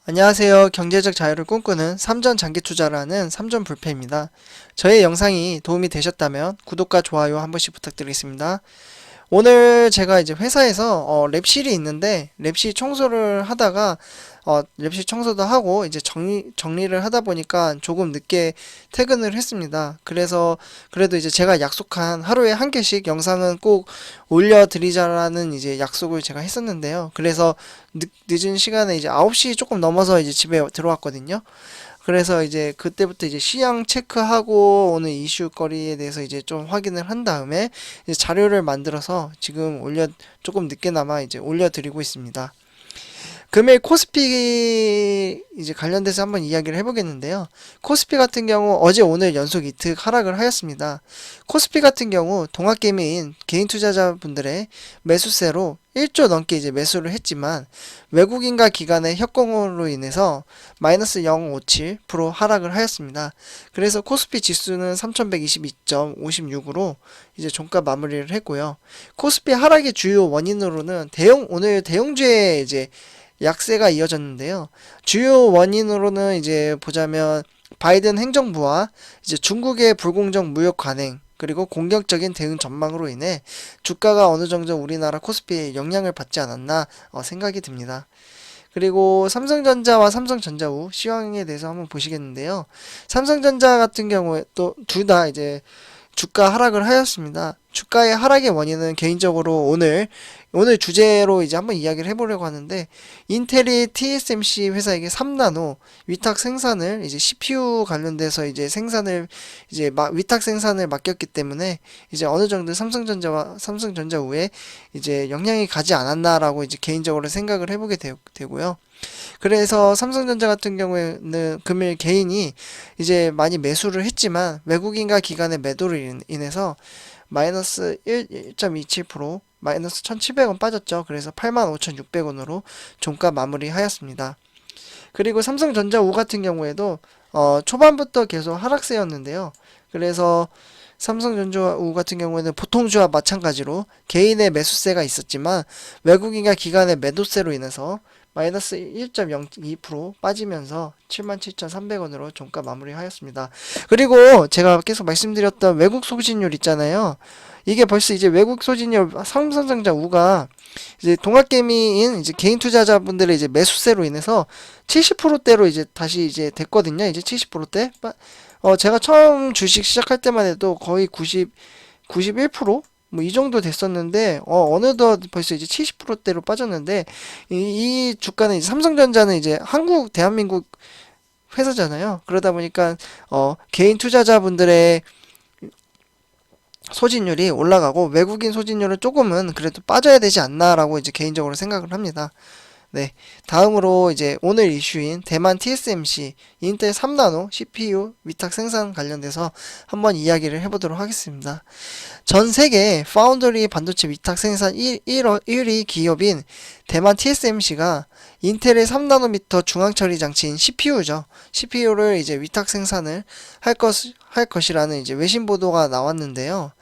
안녕하세요. 경제적 자유를 꿈꾸는 삼전 장기 투자를 하는 삼전 불패입니다. 저의 영상이 도움이 되셨다면 구독과 좋아요 한 번씩 부탁드리겠습니다. 오늘 제가 이제 회사에서 랩실이 있는데 랩실 청소를 하다가 랩실 청소도 하고 이제 정리를 하다 보니까 조금 늦게 퇴근을 했습니다. 그래서 그래도 이제 제가 약속한 하루에 한 개씩 영상은 꼭 올려드리자라는 이제 약속을 제가 했었는데요. 그래서 늦은 시간에 이제 9시 조금 넘어서 이제 집에 들어왔거든요. 그래서 이제 그때부터 이제 시향 체크하고 오늘 이슈거리에 대해서 이제 좀 확인을 한 다음에 이제 자료를 만들어서 지금 조금 늦게나마 이제 올려드리고 있습니다. 금일 코스피 이제 관련돼서 한번 이야기를 해보겠는데요. 코스피 같은 경우 어제 오늘 연속 이틀 하락을 하였습니다. 코스피 같은 경우 동학개미인 개인 투자자분들의 매수세로 1조 넘게 이제 매수를 했지만 외국인과 기관의 협공으로 인해서 마이너스 0.57% 하락을 하였습니다. 그래서 코스피 지수는 3122.56으로 이제 종가 마무리를 했고요. 코스피 하락의 주요 원인으로는 오늘 대형주에 이제 약세가 이어졌는데요. 주요 원인으로는 이제 보자면 바이든 행정부와 이제 중국의 불공정 무역 관행 그리고 공격적인 대응 전망으로 인해 주가가 어느 정도 우리나라 코스피에 영향을 받지 않았나 생각이 듭니다. 그리고 삼성전자와 삼성전자우 시황에 대해서 한번 보시겠는데요. 삼성전자 같은 경우에 또 둘 다 이제 주가 하락을 하였습니다. 주가의 하락의 원인은 개인적으로 오늘 주제로 이제 한번 이야기를 해보려고 하는데 인텔이 TSMC 회사에게 3나노 위탁 생산을 이제 CPU 관련돼서 이제 위탁 생산을 맡겼기 때문에 이제 어느 정도 삼성전자와 삼성전자우에 이제 영향이 가지 않았나라고 이제 개인적으로 생각을 해보게 되고요. 그래서 삼성전자 같은 경우에는 금일 개인이 이제 많이 매수를 했지만 외국인과 기관의 매도로 인해서 마이너스 1.27% 마이너스 1,700원 빠졌죠. 그래서 85,600원으로 종가 마무리 하였습니다. 그리고 삼성전자 우 같은 경우에도 초반부터 계속 하락세였는데요. 그래서 삼성전자 우 같은 경우에는 보통주와 마찬가지로 개인의 매수세가 있었지만 외국인과 기관의 매도세로 인해서 마이너스 1.02% 빠지면서 77,300원으로 종가 마무리하였습니다. 그리고 제가 계속 말씀드렸던 외국 소진율 있잖아요. 이게 벌써 이제 외국 소진율 삼성전자 우가 이제 동학개미인 이제 개인 투자자분들의 이제 매수세로 인해서 70%대로 이제 다시 이제 됐거든요. 이제 70%대. 제가 처음 주식 시작할 때만 해도 거의 91%? 뭐 이 정도 됐었는데 어느덧 벌써 이제 70%대로 빠졌는데 이 주가는 이제 삼성전자는 이제 대한민국 회사잖아요. 그러다 보니까 개인 투자자분들의 소진율이 올라가고 외국인 소진율은 조금은 그래도 빠져야 되지 않나라고 이제 개인적으로 생각을 합니다. 네, 다음으로 이제 오늘 이슈인 대만 TSMC 인텔 3나노 CPU 위탁 생산 관련돼서 한번 이야기를 해보도록 하겠습니다. 전 세계 파운드리 반도체 위탁 생산 1위 기업인 대만 TSMC가 인텔의 3나노미터 중앙처리 장치인 CPU죠. CPU를 이제 위탁 생산을 할 것이라는 이제 외신 보도가 나왔는데요.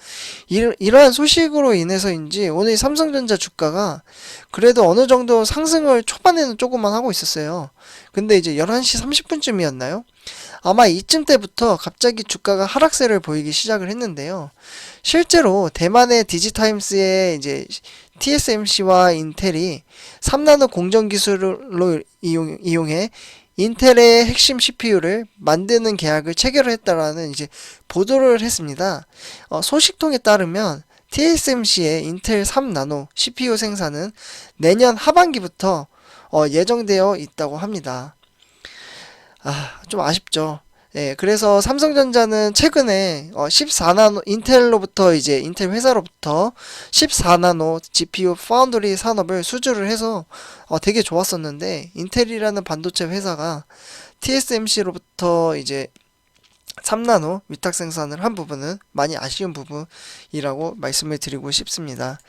이러한 소식으로 인해서인지 오늘 삼성전자 주가가 그래도 어느 정도 상승을 초반에는 조금만 하고 있었어요. 근데 이제 11시 30분쯤이었나요? 아마 이쯤 때부터 갑자기 주가가 하락세를 보이기 시작을 했는데요. 실제로 대만의 디지타임스에 이제 TSMC와 인텔이 3나노 공정 기술을 이용해 인텔의 핵심 CPU를 만드는 계약을 체결을 했다라는 이제 보도를 했습니다. 소식통에 따르면 TSMC의 인텔 3나노 CPU 생산은 내년 하반기부터 예정되어 있다고 합니다. 좀 아쉽죠. 예, 그래서 삼성전자는 최근에 14나노 인텔로부터 이제 인텔 회사로부터 14나노 GPU 파운드리 산업을 수주를 해서 되게 좋았었는데 인텔이라는 반도체 회사가 TSMC로부터 이제 3나노 위탁 생산을 한 부분은 많이 아쉬운 부분이라고 말씀을 드리고 싶습니다.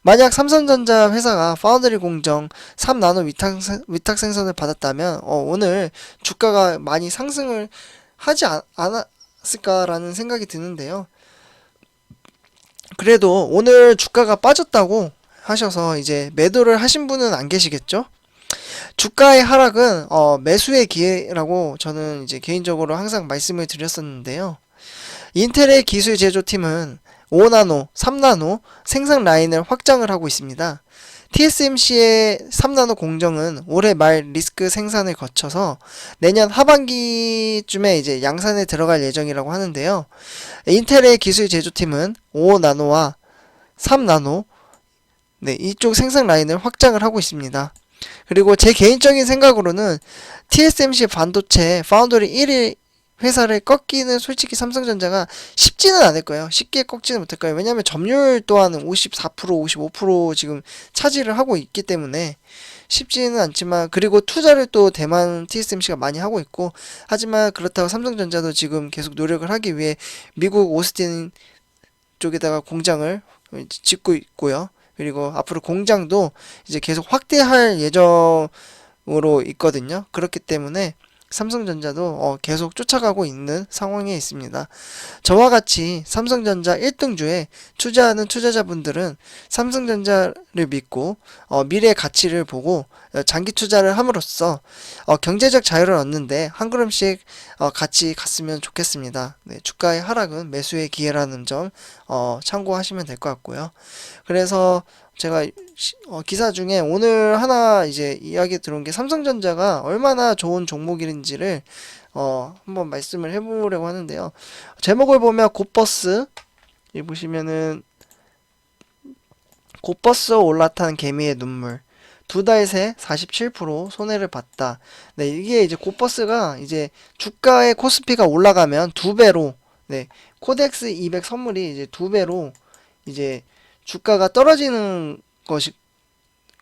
만약 삼성전자 회사가 파운드리 공정 3나노 위탁 생산을 받았다면 오늘 주가가 많이 상승을 하지 않았을까라는 생각이 드는데요. 그래도 오늘 주가가 빠졌다고 하셔서 이제 매도를 하신 분은 안 계시겠죠? 주가의 하락은 매수의 기회라고 저는 이제 개인적으로 항상 말씀을 드렸었는데요. 인텔의 기술 제조팀은 5나노, 3나노 생산 라인을 확장을 하고 있습니다. TSMC의 3나노 공정은 올해 말 리스크 생산을 거쳐서 내년 하반기쯤에 이제 양산에 들어갈 예정이라고 하는데요. 인텔의 기술 제조팀은 5나노와 3나노 이쪽 생산 라인을 확장을 하고 있습니다. 그리고 제 개인적인 생각으로는 TSMC 반도체 파운드리 1위 회사를 꺾기는 솔직히 삼성전자가 쉽지는 않을 거예요. 쉽게 꺾지는 못할 거예요. 왜냐하면 점유율 또한 54%, 55% 지금 차지를 하고 있기 때문에 쉽지는 않지만, 그리고 투자를 또 대만 TSMC가 많이 하고 있고, 하지만 그렇다고 삼성전자도 지금 계속 노력을 하기 위해 미국 오스틴 쪽에다가 공장을 짓고 있고요. 그리고 앞으로 공장도 이제 계속 확대할 예정으로 있거든요. 그렇기 때문에 삼성전자도 계속 쫓아가고 있는 상황에 있습니다. 저와 같이 삼성전자 1등주에 투자하는 투자자분들은 삼성전자를 믿고 미래의 가치를 보고 장기 투자를 함으로써 경제적 자유를 얻는데 한 걸음씩 같이 갔으면 좋겠습니다. 네, 주가의 하락은 매수의 기회라는 점 참고하시면 될 것 같고요. 그래서 제가 기사 중에 오늘 하나 이제 이야기 들어온 게 삼성전자가 얼마나 좋은 종목인지를 한번 말씀을 해보려고 하는데요. 제목을 보면 곧버스, 여기 보시면은 곧버스 올라탄 개미의 눈물, 두 달 새 47% 손해를 봤다. 네, 이게 이제 곧버스가 이제 주가의 코스피가 올라가면 두 배로, 네, 코덱스 200 선물이 이제 두 배로 이제 주가가 떨어지는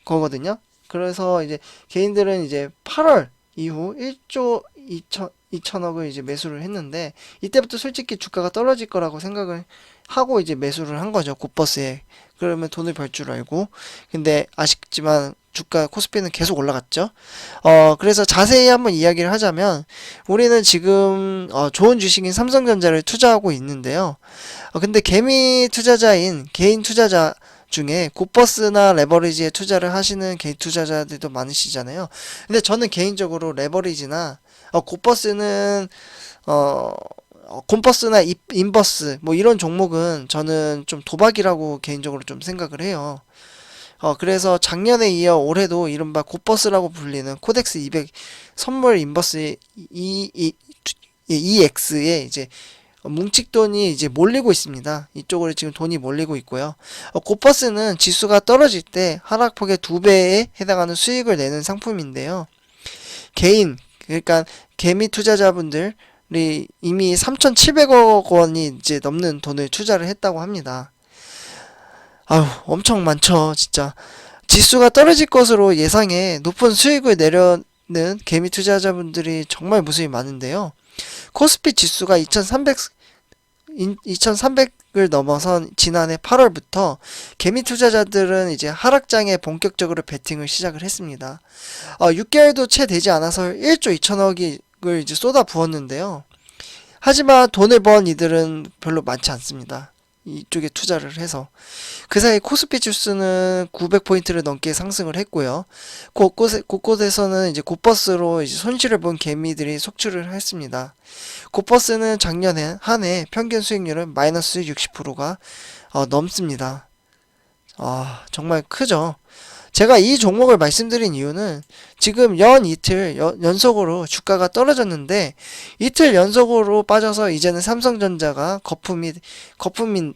거거든요. 그래서 이제 개인들은 이제 8월 이후 1조 2천억을 이제 매수를 했는데, 이때부터 솔직히 주가가 떨어질 거라고 생각을 하고 이제 매수를 한 거죠. 곧버스에. 그러면 돈을 벌 줄 알고. 근데 아쉽지만 주가 코스피는 계속 올라갔죠. 그래서 자세히 한번 이야기를 하자면, 우리는 지금 좋은 주식인 삼성전자를 투자하고 있는데요. 근데 개미 투자자인 개인 투자자 중에 곧버스나 레버리지에 투자를 하시는 개인 투자자들도 많으시잖아요. 근데 저는 개인적으로 레버리지나 곧버스는 콤버스나 인버스 뭐 이런 종목은 저는 좀 도박이라고 개인적으로 좀 생각을 해요. 그래서 작년에 이어 올해도 이른바 곧버스라고 불리는 코덱스 200 선물 인버스 EX에 이제 뭉칫돈이 이제 몰리고 있습니다. 이쪽으로 지금 돈이 몰리고 있고요. 곧버스는 지수가 떨어질 때 하락폭의 2배에 해당하는 수익을 내는 상품인데요. 그러니까 개미 투자자분들이 이미 3,700억 원이 이제 넘는 돈을 투자를 했다고 합니다. 아유, 엄청 많죠, 진짜. 지수가 떨어질 것으로 예상해 높은 수익을 내려는 개미 투자자분들이 정말 무수히 많은데요. 코스피 지수가 2300을 넘어선 지난해 8월부터 개미 투자자들은 이제 하락장에 본격적으로 베팅을 시작을 했습니다. 6개월도 채 되지 않아서 1조 2천억을 이제 쏟아 부었는데요. 하지만 돈을 번 이들은 별로 많지 않습니다. 이쪽에 투자를 해서. 그 사이 코스피 지수는 900포인트를 넘게 상승을 했고요. 곳곳에서는 이제 곧버스로 이제 손실을 본 개미들이 속출을 했습니다. 곧버스는 작년에 한 해 평균 수익률은 마이너스 60%가 넘습니다. 정말 크죠. 제가 이 종목을 말씀드린 이유는 지금 이틀 연속으로 주가가 떨어졌는데, 이틀 연속으로 빠져서 이제는 삼성전자가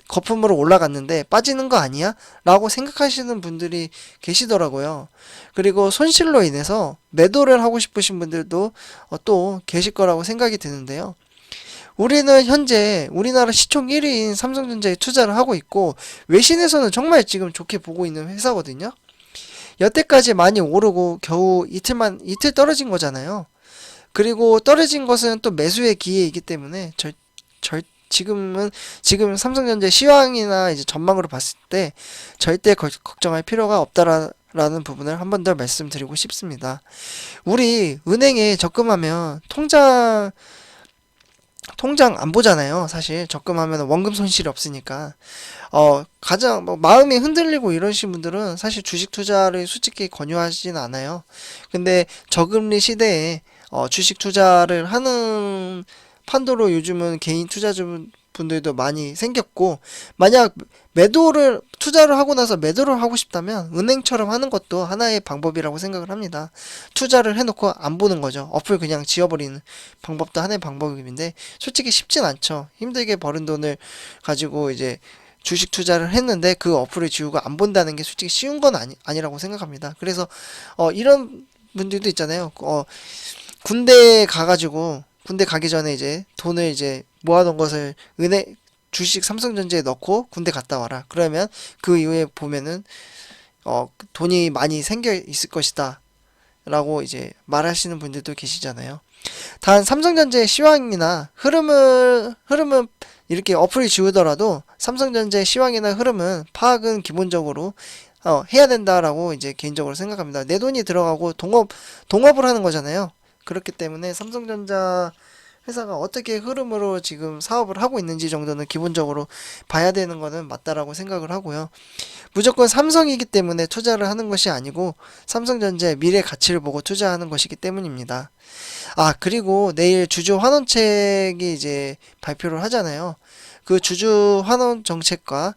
거품으로 올라갔는데 빠지는 거 아니야? 라고 생각하시는 분들이 계시더라고요. 그리고 손실로 인해서 매도를 하고 싶으신 분들도 또 계실 거라고 생각이 드는데요. 우리는 현재 우리나라 시총 1위인 삼성전자에 투자를 하고 있고, 외신에서는 정말 지금 좋게 보고 있는 회사거든요. 여태까지 많이 오르고 겨우 이틀 떨어진 거잖아요. 그리고 떨어진 것은 또 매수의 기회이기 때문에 지금 삼성전자 시황이나 이제 전망으로 봤을 때 절대 걱정할 필요가 없다라는 부분을 한 번 더 말씀드리고 싶습니다. 우리 은행에 적금하면 통장 안 보잖아요. 사실 적금하면 원금 손실이 없으니까. 가장 뭐 마음이 흔들리고 이러신 분들은 사실 주식 투자를 솔직히 권유하진 않아요. 근데 저금리 시대에 주식 투자를 하는 판도로 요즘은 개인 투자자 분들도 많이 생겼고, 만약 투자를 하고 나서 매도를 하고 싶다면 은행처럼 하는 것도 하나의 방법이라고 생각을 합니다. 투자를 해놓고 안 보는 거죠. 어플 그냥 지워버리는 방법도 하나의 방법인데, 솔직히 쉽진 않죠. 힘들게 벌은 돈을 가지고 이제 주식 투자를 했는데 그 어플을 지우고 안 본다는 게 솔직히 쉬운 건 아니라고 생각합니다. 그래서 이런 분들도 있잖아요. 군대 가기 전에 이제 돈을 이제 모아놓은 것을 주식 삼성전자에 넣고 군대 갔다 와라. 그러면 그 이후에 보면은 돈이 많이 생겨 있을 것이다 라고 이제 말하시는 분들도 계시잖아요. 단 삼성전자의 시황이나 흐름은 이렇게 어플이 지우더라도 삼성전자의 시황이나 흐름은 파악은 기본적으로 해야 된다라고 이제 개인적으로 생각합니다. 내 돈이 들어가고 동업을 하는 거잖아요. 그렇기 때문에 삼성전자 회사가 어떻게 흐름으로 지금 사업을 하고 있는지 정도는 기본적으로 봐야 되는 거는 맞다라고 생각을 하고요. 무조건 삼성이기 때문에 투자를 하는 것이 아니고 삼성전자의 미래 가치를 보고 투자하는 것이기 때문입니다. 그리고 내일 주주 환원책이 이제 발표를 하잖아요. 그 주주 환원 정책과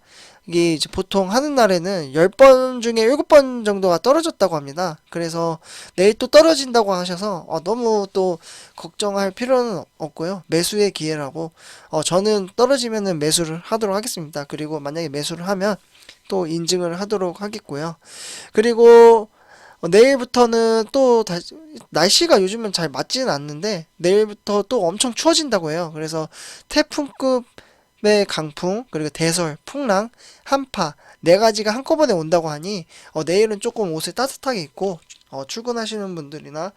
이게 이제 보통 하는 날에는 10번 중에 7번 정도가 떨어졌다고 합니다. 그래서 내일 또 떨어진다고 하셔서 너무 또 걱정할 필요는 없고요. 매수의 기회라고 저는 떨어지면은 매수를 하도록 하겠습니다. 그리고 만약에 매수를 하면 또 인증을 하도록 하겠고요. 그리고 내일부터는 또 날씨가 요즘은 잘 맞지는 않는데 내일부터 또 엄청 추워진다고 해요. 그래서 태풍급의 강풍, 그리고 대설, 풍랑, 한파 네 가지가 한꺼번에 온다고 하니 내일은 조금 옷을 따뜻하게 입고 출근하시는 분들이나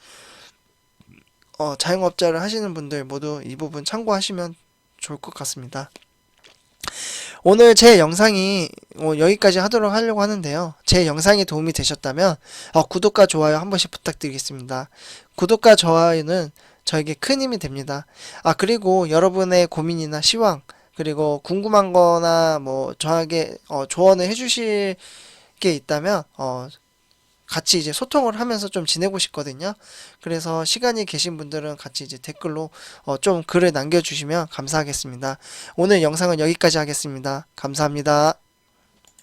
자영업자를 하시는 분들 모두 이 부분 참고하시면 좋을 것 같습니다. 오늘 제 영상이 여기까지 하려고 하는데요. 제 영상이 도움이 되셨다면 구독과 좋아요 한 번씩 부탁드리겠습니다. 구독과 좋아요는 저에게 큰 힘이 됩니다. 그리고 여러분의 고민이나 시황, 그리고 궁금한 거나 뭐 저에게 조언을 해주실 게 있다면 같이 이제 소통을 하면서 좀 지내고 싶거든요. 그래서 시간이 계신 분들은 같이 이제 댓글로 좀 글을 남겨주시면 감사하겠습니다. 오늘 영상은 여기까지 하겠습니다. 감사합니다.